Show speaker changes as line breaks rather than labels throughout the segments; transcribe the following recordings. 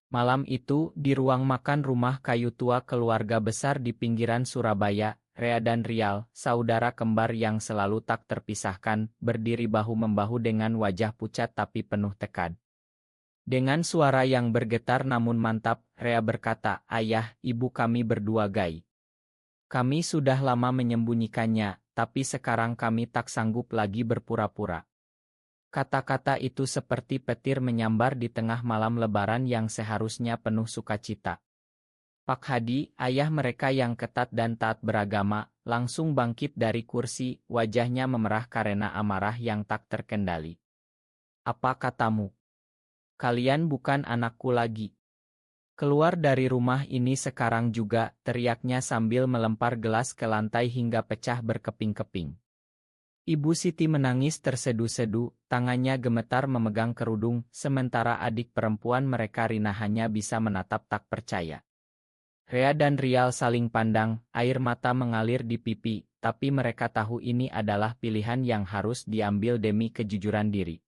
Malam itu, di ruang makan rumah kayu tua keluarga besar di pinggiran Surabaya, Rea dan Rial, saudara kembar yang selalu tak terpisahkan, berdiri bahu-membahu dengan wajah pucat tapi penuh tekad. Dengan suara yang bergetar namun mantap, Rea berkata, "Ayah, ibu kami berdua gay. Kami sudah lama menyembunyikannya, tapi sekarang kami tak sanggup lagi berpura-pura." Kata-kata itu seperti petir menyambar di tengah malam lebaran yang seharusnya penuh sukacita. Pak Hadi, ayah mereka yang ketat dan taat beragama, langsung bangkit dari kursi, wajahnya memerah karena amarah yang tak terkendali. "Apa katamu? Kalian bukan anakku lagi. Keluar dari rumah ini sekarang juga," teriaknya sambil melempar gelas ke lantai hingga pecah berkeping-keping. Ibu Siti menangis tersedu-sedu, tangannya gemetar memegang kerudung, sementara adik perempuan mereka Rina hanya bisa menatap tak percaya. Rea dan Rial saling pandang, air mata mengalir di pipi, tapi mereka tahu ini adalah pilihan yang harus diambil demi kejujuran diri.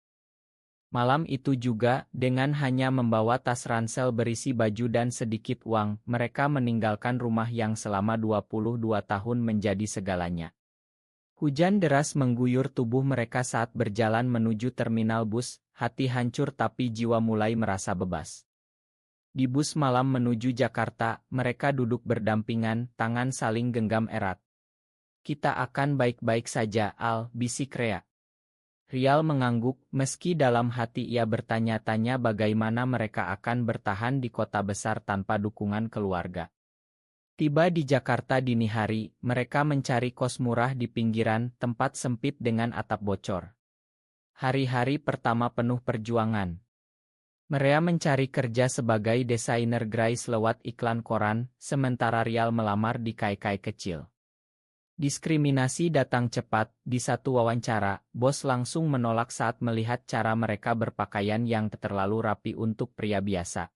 Malam itu juga, dengan hanya membawa tas ransel berisi baju dan sedikit uang, mereka meninggalkan rumah yang selama 22 tahun menjadi segalanya. Hujan deras mengguyur tubuh mereka saat berjalan menuju terminal bus, hati hancur tapi jiwa mulai merasa bebas. Di bus malam menuju Jakarta, mereka duduk berdampingan, tangan saling genggam erat. "Kita akan baik-baik saja, Al," bisik Rea. Rial mengangguk, meski dalam hati ia bertanya-tanya bagaimana mereka akan bertahan di kota besar tanpa dukungan keluarga. Tiba di Jakarta dini hari, mereka mencari kos murah di pinggiran, tempat sempit dengan atap bocor. Hari-hari pertama penuh perjuangan. Mereka mencari kerja sebagai desainer grafis lewat iklan koran, sementara Rial melamar di kai-kai kecil. Diskriminasi datang cepat, di satu wawancara, bos langsung menolak saat melihat cara mereka berpakaian yang terlalu rapi untuk pria biasa.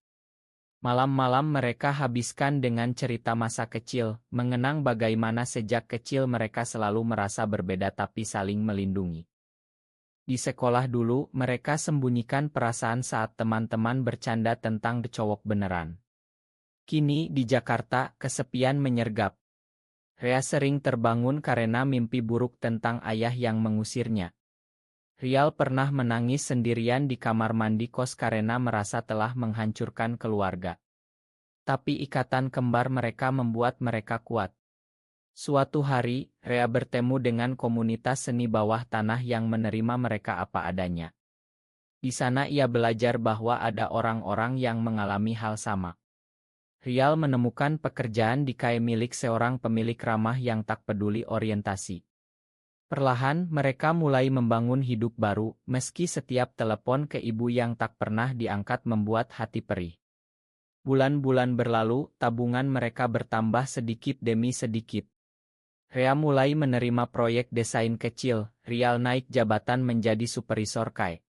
Malam-malam mereka habiskan dengan cerita masa kecil, mengenang bagaimana sejak kecil mereka selalu merasa berbeda tapi saling melindungi. Di sekolah dulu, mereka sembunyikan perasaan saat teman-teman bercanda tentang cowok beneran. Kini, di Jakarta, kesepian menyergap. Rea sering terbangun karena mimpi buruk tentang ayah yang mengusirnya. Rial pernah menangis sendirian di kamar mandi kos karena merasa telah menghancurkan keluarga. Tapi ikatan kembar mereka membuat mereka kuat. Suatu hari, Rea bertemu dengan komunitas seni bawah tanah yang menerima mereka apa adanya. Di sana ia belajar bahwa ada orang-orang yang mengalami hal sama. Rial menemukan pekerjaan di kai milik seorang pemilik ramah yang tak peduli orientasi. Perlahan, mereka mulai membangun hidup baru, meski setiap telepon ke ibu yang tak pernah diangkat membuat hati perih. Bulan-bulan berlalu, tabungan mereka bertambah sedikit demi sedikit. Rea mulai menerima proyek desain kecil, Rial naik jabatan menjadi supervisor kai.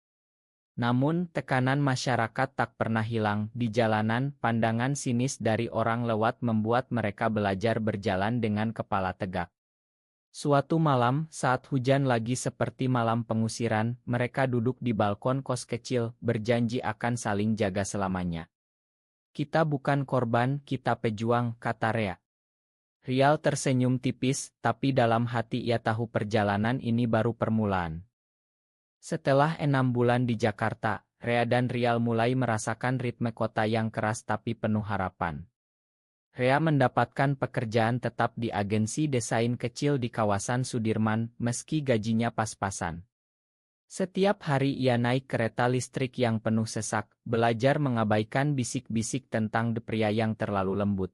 Namun, tekanan masyarakat tak pernah hilang. Di jalanan, pandangan sinis dari orang lewat membuat mereka belajar berjalan dengan kepala tegak. Suatu malam, saat hujan lagi seperti malam pengusiran, mereka duduk di balkon kos kecil, berjanji akan saling jaga selamanya. "Kita bukan korban, kita pejuang," kata Rea. Rial tersenyum tipis, tapi dalam hati ia tahu perjalanan ini baru permulaan. Setelah 6 bulan di Jakarta, Rea dan Rial mulai merasakan ritme kota yang keras tapi penuh harapan. Rea mendapatkan pekerjaan tetap di agensi desain kecil di kawasan Sudirman, meski gajinya pas-pasan. Setiap hari ia naik kereta listrik yang penuh sesak, belajar mengabaikan bisik-bisik tentang pria yang terlalu lembut.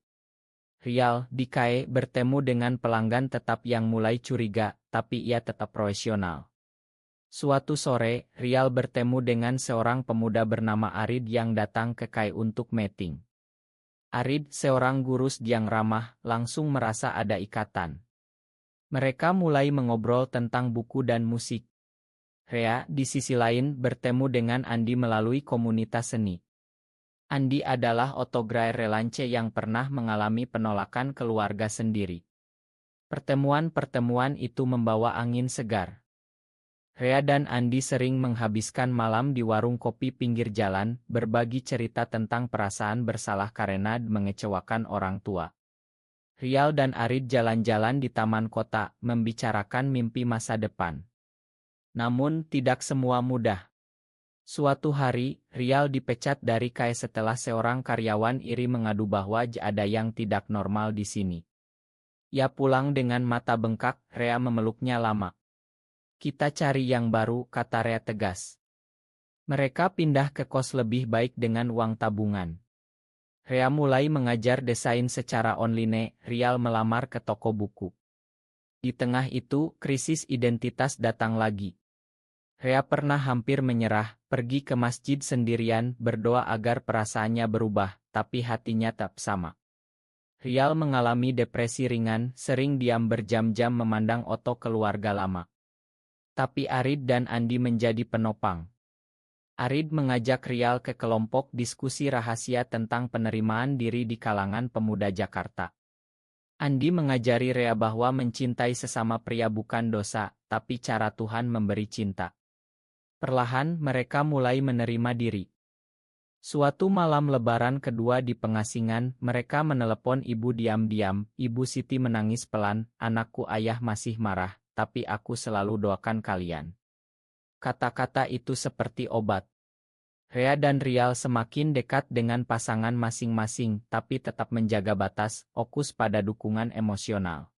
Rial, di KAE, bertemu dengan pelanggan tetap yang mulai curiga, tapi ia tetap profesional. Suatu sore, Rial bertemu dengan seorang pemuda bernama Arid yang datang ke KAE untuk meeting. Arid, seorang guru yang ramah, langsung merasa ada ikatan. Mereka mulai mengobrol tentang buku dan musik. Rea, di sisi lain, bertemu dengan Andi melalui komunitas seni. Andi adalah otografer relance yang pernah mengalami penolakan keluarga sendiri. Pertemuan-pertemuan itu membawa angin segar. Rea dan Andi sering menghabiskan malam di warung kopi pinggir jalan, berbagi cerita tentang perasaan bersalah karena mengecewakan orang tua. Rial dan Arid jalan-jalan di taman kota, membicarakan mimpi masa depan. Namun, tidak semua mudah. Suatu hari, Rial dipecat dari KAI setelah seorang karyawan iri mengadu bahwa ada yang tidak normal di sini. Ia pulang dengan mata bengkak, Rea memeluknya lama. Kita cari yang baru, kata Rea tegas. Mereka pindah ke kos lebih baik dengan uang tabungan. Rea mulai mengajar desain secara online, Rial melamar ke toko buku. Di tengah itu, krisis identitas datang lagi. Rea pernah hampir menyerah, pergi ke masjid sendirian, berdoa agar perasaannya berubah, tapi hatinya tak sama. Rial mengalami depresi ringan, sering diam berjam-jam memandang foto keluarga lama. Tapi Arid dan Andi menjadi penopang. Arid mengajak Rial ke kelompok diskusi rahasia tentang penerimaan diri di kalangan pemuda Jakarta. Andi mengajari Rea bahwa mencintai sesama pria bukan dosa, tapi cara Tuhan memberi cinta. Perlahan mereka mulai menerima diri. Suatu malam lebaran kedua di pengasingan, mereka menelepon ibu diam-diam. Ibu Siti menangis pelan, anakku, ayah masih marah, tapi aku selalu doakan kalian. Kata-kata itu seperti obat. Rea dan Rial semakin dekat dengan pasangan masing-masing, tapi tetap menjaga batas, fokus pada dukungan emosional.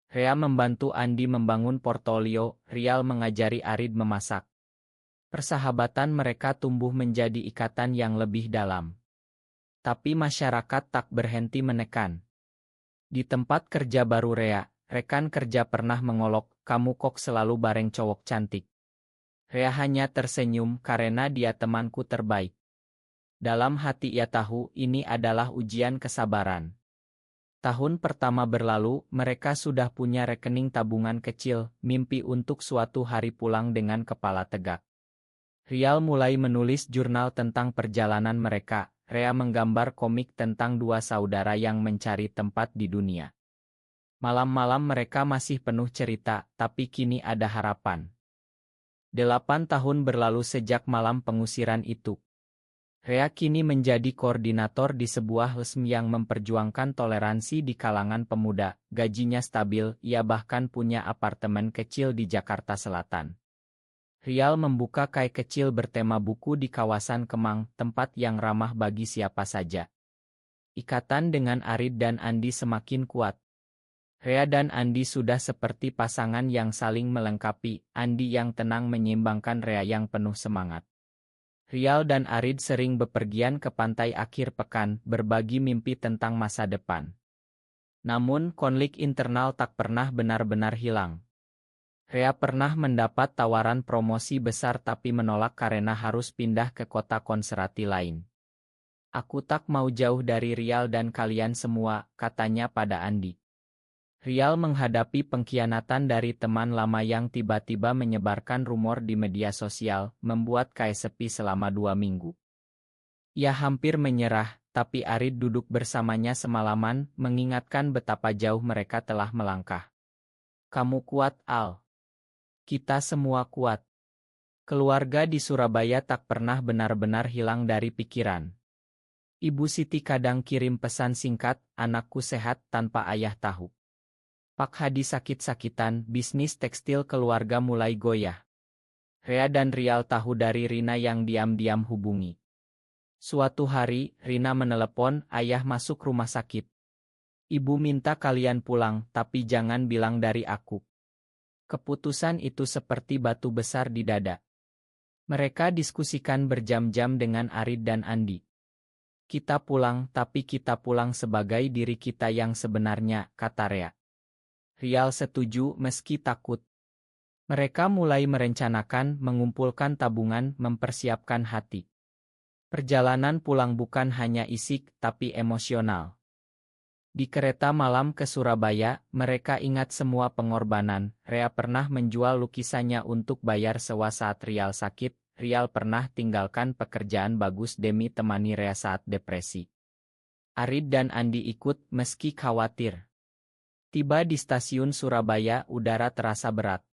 Rea membantu Andi membangun portofolio, Rial mengajari Arid memasak. Persahabatan mereka tumbuh menjadi ikatan yang lebih dalam. Tapi masyarakat tak berhenti menekan. Di tempat kerja baru Rea, rekan kerja pernah mengolok, kamu kok selalu bareng cowok cantik. Rea hanya tersenyum karena dia temanku terbaik. Dalam hati ia tahu ini adalah ujian kesabaran. Tahun pertama berlalu, mereka sudah punya rekening tabungan kecil, mimpi untuk suatu hari pulang dengan kepala tegak. Rial mulai menulis jurnal tentang perjalanan mereka, Rea menggambar komik tentang dua saudara yang mencari tempat di dunia. Malam-malam mereka masih penuh cerita, tapi kini ada harapan. 8 tahun berlalu sejak malam pengusiran itu. Rea kini menjadi koordinator di sebuah LSM yang memperjuangkan toleransi di kalangan pemuda, gajinya stabil, ia bahkan punya apartemen kecil di Jakarta Selatan. Rial membuka KAI kecil bertema buku di kawasan Kemang, tempat yang ramah bagi siapa saja. Ikatan dengan Arid dan Andi semakin kuat. Rea dan Andi sudah seperti pasangan yang saling melengkapi, Andi yang tenang menyeimbangkan Rea yang penuh semangat. Rial dan Arid sering bepergian ke pantai akhir pekan, berbagi mimpi tentang masa depan. Namun konflik internal tak pernah benar-benar hilang. Rea pernah mendapat tawaran promosi besar tapi menolak karena harus pindah ke kota konserati lain. Aku tak mau jauh dari Rial dan kalian semua, katanya pada Andi. Rial menghadapi pengkhianatan dari teman lama yang tiba-tiba menyebarkan rumor di media sosial, membuat KAI sepi selama 2 minggu. Ia hampir menyerah, tapi Arid duduk bersamanya semalaman, mengingatkan betapa jauh mereka telah melangkah. Kamu kuat, Al. Kita semua kuat. Keluarga di Surabaya tak pernah benar-benar hilang dari pikiran. Ibu Siti kadang kirim pesan singkat, anakku sehat tanpa ayah tahu. Pak Hadi sakit-sakitan, bisnis tekstil keluarga mulai goyah. Rea dan Rial tahu dari Rina yang diam-diam hubungi. Suatu hari, Rina menelepon, ayah masuk rumah sakit. Ibu minta kalian pulang, tapi jangan bilang dari aku. Keputusan itu seperti batu besar di dada. Mereka diskusikan berjam-jam dengan Arid dan Andi. Kita pulang, tapi kita pulang sebagai diri kita yang sebenarnya, kata Rea. Rial setuju meski takut. Mereka mulai merencanakan, mengumpulkan tabungan, mempersiapkan hati. Perjalanan pulang bukan hanya isik, tapi emosional. Di kereta malam ke Surabaya, mereka ingat semua pengorbanan. Rea pernah menjual lukisannya untuk bayar sewa saat Rial sakit. Rial pernah tinggalkan pekerjaan bagus demi temani Rea saat depresi. Arid dan Andi ikut meski khawatir. Tiba di stasiun Surabaya, udara terasa berat.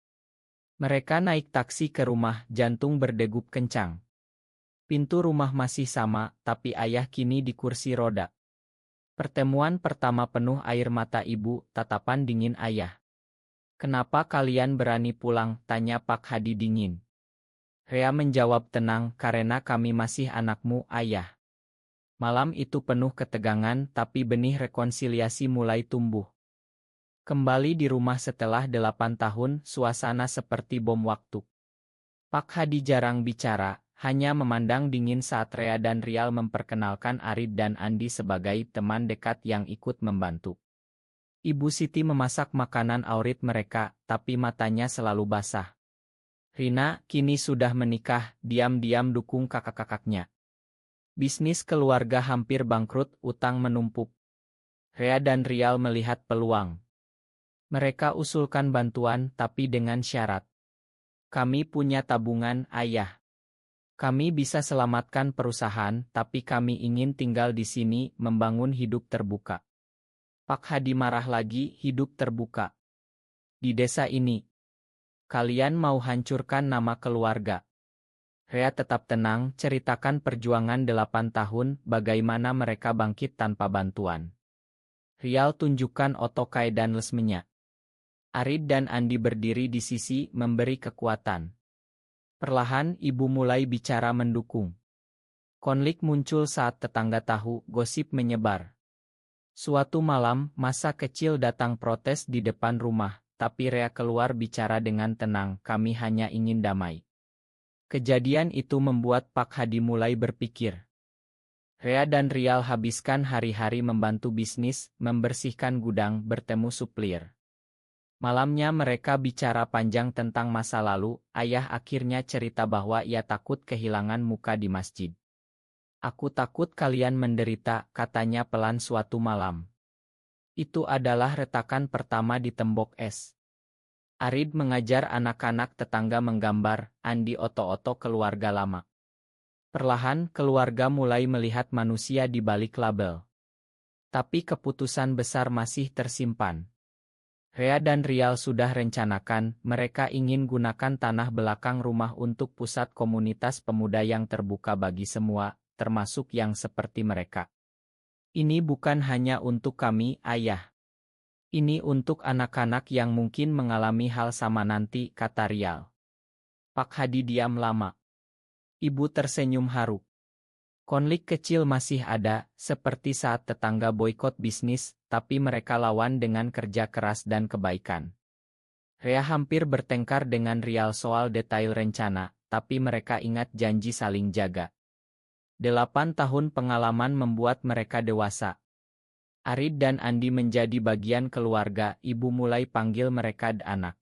Mereka naik taksi ke rumah, jantung berdegup kencang. Pintu rumah masih sama, tapi ayah kini di kursi roda. Pertemuan pertama penuh air mata ibu, tatapan dingin ayah. "Kenapa kalian berani pulang?" tanya Pak Hadi dingin. Rea menjawab tenang, "Karena kami masih anakmu, ayah." Malam itu penuh ketegangan, tapi benih rekonsiliasi mulai tumbuh. Kembali di rumah setelah 8 tahun, suasana seperti bom waktu. Pak Hadi jarang bicara, hanya memandang dingin saat Rea dan Rial memperkenalkan Arid dan Andi sebagai teman dekat yang ikut membantu. Ibu Siti memasak makanan Aurit mereka, tapi matanya selalu basah. Rina, kini sudah menikah, diam-diam dukung kakak-kakaknya. Bisnis keluarga hampir bangkrut, utang menumpuk. Rea dan Rial melihat peluang. Mereka usulkan bantuan, tapi dengan syarat. "Kami punya tabungan, ayah. Kami bisa selamatkan perusahaan, tapi kami ingin tinggal di sini, membangun hidup terbuka." Pak Hadi marah lagi, "Hidup terbuka? Di desa ini? Kalian mau hancurkan nama keluarga." Rea tetap tenang, ceritakan perjuangan 8 tahun, bagaimana mereka bangkit tanpa bantuan. Rial tunjukkan otokai dan lesmenya. Arid dan Andi berdiri di sisi, memberi kekuatan. Perlahan, ibu mulai bicara mendukung. Konflik muncul saat tetangga tahu, gosip menyebar. Suatu malam, masa kecil datang protes di depan rumah, tapi Rea keluar bicara dengan tenang, "Kami hanya ingin damai." Kejadian itu membuat Pak Hadi mulai berpikir. Rea dan Rial habiskan hari-hari membantu bisnis, membersihkan gudang, bertemu supplier. Malamnya mereka bicara panjang tentang masa lalu. Ayah akhirnya cerita bahwa ia takut kehilangan muka di masjid. "Aku takut kalian menderita," katanya pelan suatu malam. Itu adalah retakan pertama di tembok es. Arid mengajar anak-anak tetangga menggambar, Andi oto-oto keluarga lama. Perlahan keluarga mulai melihat manusia di balik label. Tapi keputusan besar masih tersimpan. Rea dan Rial sudah rencanakan, mereka ingin gunakan tanah belakang rumah untuk pusat komunitas pemuda yang terbuka bagi semua, termasuk yang seperti mereka. "Ini bukan hanya untuk kami, ayah. Ini untuk anak-anak yang mungkin mengalami hal sama nanti," kata Rial. Pak Hadi diam lama. Ibu tersenyum haru. Konflik kecil masih ada, seperti saat tetangga boikot bisnis, tapi mereka lawan dengan kerja keras dan kebaikan. Rea hampir bertengkar dengan Rial soal detail rencana, tapi mereka ingat janji saling jaga. 8 tahun pengalaman membuat mereka dewasa. Arid dan Andi menjadi bagian keluarga, ibu mulai panggil mereka anak.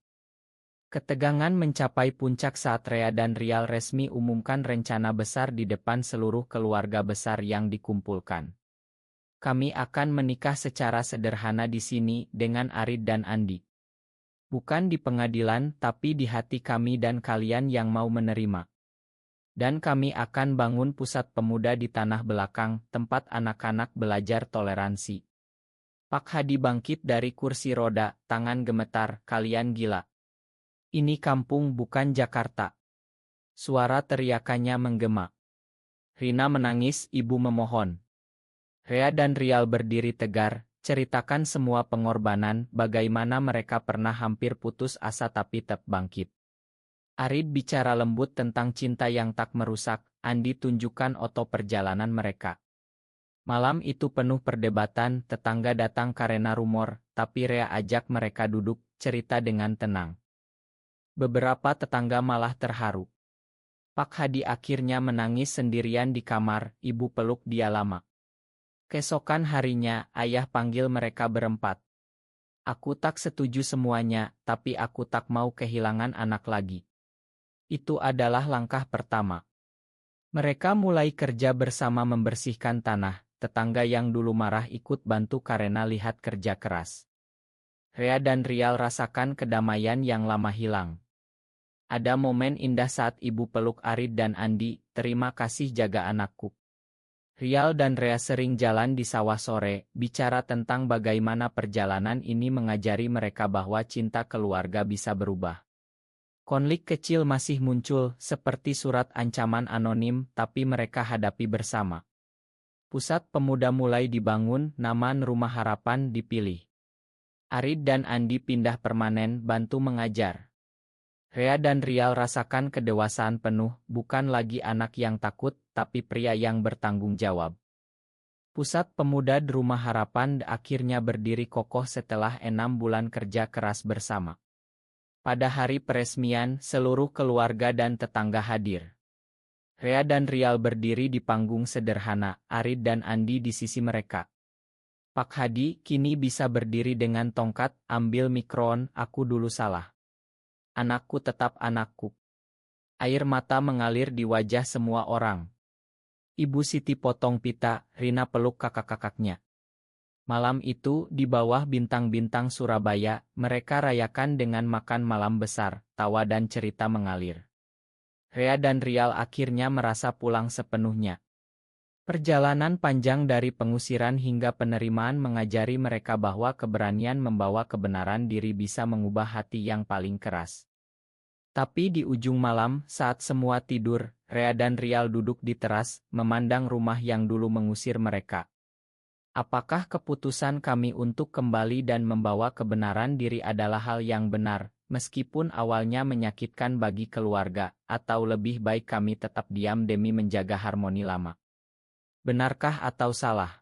Ketegangan mencapai puncak saat Rea dan Rial resmi umumkan rencana besar di depan seluruh keluarga besar yang dikumpulkan. "Kami akan menikah secara sederhana di sini dengan Arid dan Andi. Bukan di pengadilan, tapi di hati kami dan kalian yang mau menerima. Dan kami akan bangun pusat pemuda di tanah belakang, tempat anak-anak belajar toleransi." Pak Hadi bangkit dari kursi roda, tangan gemetar, "Kalian gila. Ini kampung bukan Jakarta." Suara teriakannya menggema. Rina menangis, ibu memohon. Rea dan Rial berdiri tegar, ceritakan semua pengorbanan, bagaimana mereka pernah hampir putus asa tapi tetap bangkit. Arid bicara lembut tentang cinta yang tak merusak, Andi tunjukkan oto perjalanan mereka. Malam itu penuh perdebatan, tetangga datang karena rumor, tapi Rea ajak mereka duduk, cerita dengan tenang. Beberapa tetangga malah terharu. Pak Hadi akhirnya menangis sendirian di kamar, ibu peluk dia lama. Keesokan harinya, ayah panggil mereka berempat. "Aku tak setuju semuanya, tapi aku tak mau kehilangan anak lagi." Itu adalah langkah pertama. Mereka mulai kerja bersama membersihkan tanah, tetangga yang dulu marah ikut bantu karena lihat kerja keras. Rea dan Rial rasakan kedamaian yang lama hilang. Ada momen indah saat ibu peluk Arid dan Andi, "Terima kasih jaga anakku." Rial dan Rea sering jalan di sawah sore, bicara tentang bagaimana perjalanan ini mengajari mereka bahwa cinta keluarga bisa berubah. Konflik kecil masih muncul, seperti surat ancaman anonim, tapi mereka hadapi bersama. Pusat pemuda mulai dibangun, nama Rumah Harapan dipilih. Arid dan Andi pindah permanen, bantu mengajar. Rea dan Rial rasakan kedewasaan penuh, bukan lagi anak yang takut, tapi pria yang bertanggung jawab. Pusat pemuda Rumah Harapan akhirnya berdiri kokoh setelah 6 bulan kerja keras bersama. Pada hari peresmian, seluruh keluarga dan tetangga hadir. Rea dan Rial berdiri di panggung sederhana, Arid dan Andi di sisi mereka. Pak Hadi kini bisa berdiri dengan tongkat, ambil mikron, aku dulu salah. Anakku tetap anakku. Air mata mengalir di wajah semua orang. Ibu Siti potong pita, Rina peluk kakak-kakaknya. Malam itu, di bawah bintang-bintang Surabaya, mereka rayakan dengan makan malam besar, tawa dan cerita mengalir. Rea dan Rial akhirnya merasa pulang sepenuhnya. Perjalanan panjang dari pengusiran hingga penerimaan mengajari mereka bahwa keberanian membawa kebenaran diri bisa mengubah hati yang paling keras. Tapi di ujung malam, saat semua tidur, Rea dan Rial duduk di teras, memandang rumah yang dulu mengusir mereka. Apakah keputusan kami untuk kembali dan membawa kebenaran diri adalah hal yang benar, meskipun awalnya menyakitkan bagi keluarga, atau lebih baik kami tetap diam demi menjaga harmoni lama? Benarkah atau salah?